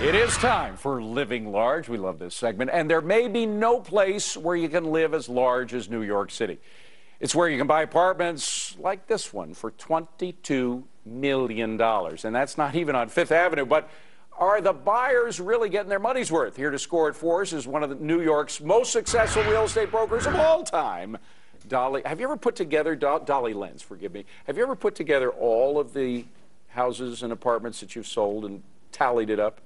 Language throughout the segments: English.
It is time for Living Large. We love this segment. And there may be no place where you can live as large as New York City. It's where you can buy apartments like this one for $22 million. And that's not even on Fifth Avenue. But are the buyers really getting their money's worth? Here to score it for us is one of New York's most successful real estate brokers of all time, Dolly. Have you ever put together, Dolly Lenz, forgive me, have you ever put together all of the houses and apartments that you've sold and tallied it up?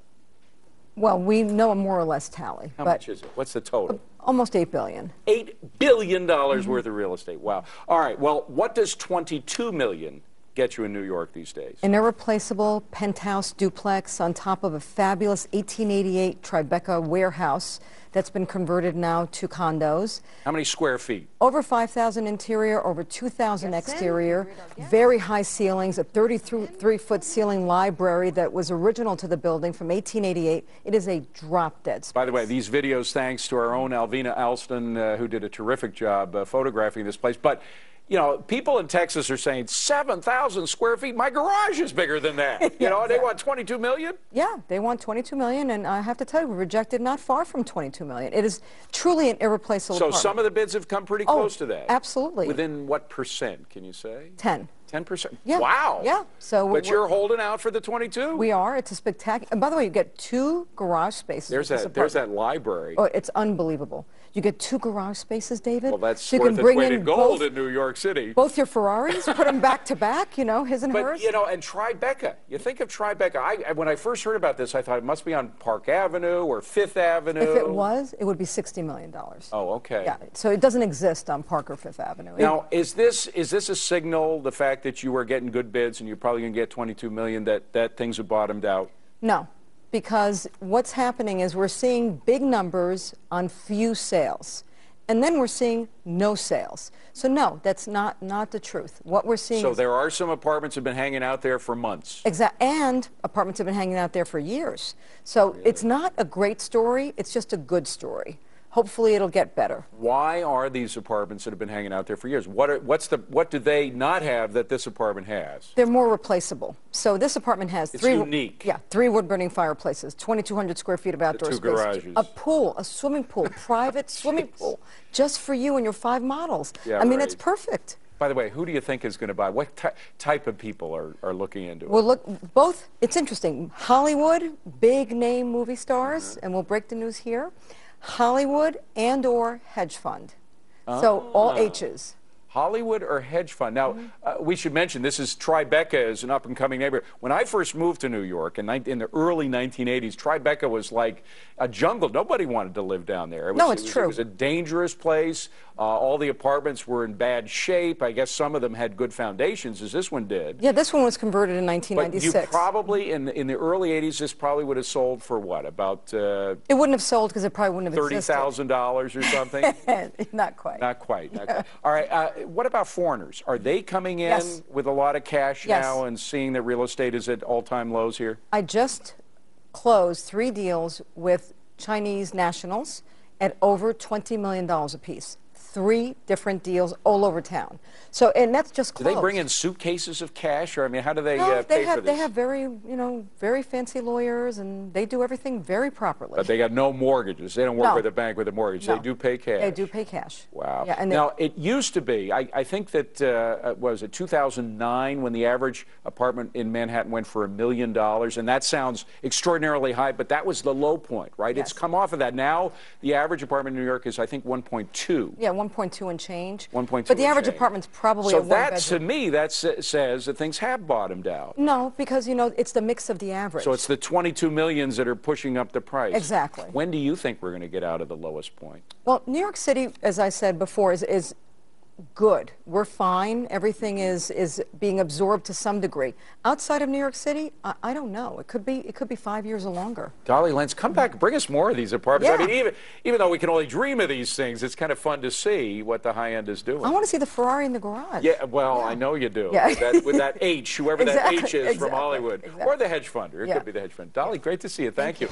Well, we know a more or less tally. How much is it? What's the total? Almost $8 billion. $8 billion worth of real estate. Wow. All right. Well, what does $22 million get you in New York these days? An irreplaceable penthouse duplex on top of a fabulous 1888 Tribeca warehouse that's been converted now to condos. How many square feet? Over 5,000 interior, over 2,000 exterior, very high ceilings, a 33-foot ceiling library that was original to the building from 1888. It is a drop-dead space. By the way, these videos thanks to our own Alvina Alston, who did a terrific job photographing this place. But you know, people in Texas are saying 7,000 square feet. My garage is bigger than that. You know, they want $22 million? Yeah, they want $22 million, and I have to tell you, we rejected not far from $22 million. It is truly an irreplaceable apartment. Some of the bids have come pretty close to that? Absolutely. Within what percent, can you say? 10. 10%? Yeah. Wow. Yeah. But you're holding out for the 22? We are. It's a spectacular. And by the way, you get 2 garage spaces. There's that library. Oh, it's unbelievable. You get 2 garage spaces, David. Well, that's so worth its weight in gold in New York City. Both your Ferraris, put them back to back, you know, his and hers. But, you know, and Tribeca. You think of Tribeca. When I first heard about this, I thought it must be on Park Avenue or Fifth Avenue. If it was, it would be $60 million. Oh, okay. Yeah, so it doesn't exist on Park or Fifth Avenue. Now, is this a signal, the fact that you were getting good bids and you're probably going to get $22 million, that things have bottomed out? No, because what's happening is we're seeing big numbers on few sales. And then we're seeing no sales. So no, that's not the truth. What we're seeing So there are some apartments that have been hanging out there for months. Exactly. And apartments have been hanging out there for years. So It's not a great story, it's just a good story. Hopefully it'll get better. Why are these apartments that have been hanging out there for years? What do they not have that this apartment has? They're more replaceable. So this apartment has It's unique. 3 wood-burning fireplaces, 2,200 square feet of outdoor space, 2 garages, a pool, a swimming pool, private swimming pool, just for you and your 5 models. Yeah, I mean, it's perfect. By the way, who do you think is going to buy? What type of people are looking into it? Well, look, both. It's interesting. Hollywood, big name movie stars, and we'll break the news here. Hollywood and or hedge fund. So all H's. Hollywood or hedge fund. Now, we should mention this is Tribeca is an up-and-coming neighborhood. When I first moved to New York in the early 1980s, Tribeca was like a jungle. Nobody wanted to live down there. It's true. It was a dangerous place. All the apartments were in bad shape. I guess some of them had good foundations, as this one did. Yeah, this one was converted in 1996. But you probably, in the early 80s, this probably would have sold for what, about... it wouldn't have sold because it probably wouldn't have existed. $30,000 or something? Not quite. Not quite. Not quite. All right, what about foreigners? Are they coming in with a lot of cash now and seeing that real estate is at all-time lows here? I just closed 3 deals with Chinese nationals at over $20 million apiece. 3 different deals all over town. So, and that's just closed. Do they bring in suitcases of cash, or I mean, how do they pay for this? They have very fancy lawyers, and they do everything very properly. But they got no mortgages. They don't work with a bank with a mortgage. No. They do pay cash. They do pay cash. Wow. Yeah, and now, it used to be, I think that, was it 2009 when the average apartment in Manhattan went for $1 million, and that sounds extraordinarily high, but that was the low point, right? Yes. It's come off of that. Now, the average apartment in New York is, I think, 1.2. Yeah, 1.2 and change. 1.2. But the average apartment's probably so a 1 bedroom. that, to me, that says that things have bottomed out. No, because, you know, it's the mix of the average. So it's the 22 millions that are pushing up the price. Exactly. When do you think we're going to get out of the lowest point? Well, New York City, as I said before, is good. We're fine. Everything is being absorbed to some degree. Outside of New York City, I don't know. It could be 5 years or longer. Dolly, Lenz, come back. Bring us more of these apartments. Yeah. I mean, even though we can only dream of these things, it's kind of fun to see what the high end is doing. I want to see the Ferrari in the garage. Yeah, well, I know you do. Yeah. With that H, whoever that H is from Hollywood. Exactly. Or the hedge funder. It Yeah. could be the hedge fund. Dolly, great to see you. Thank you.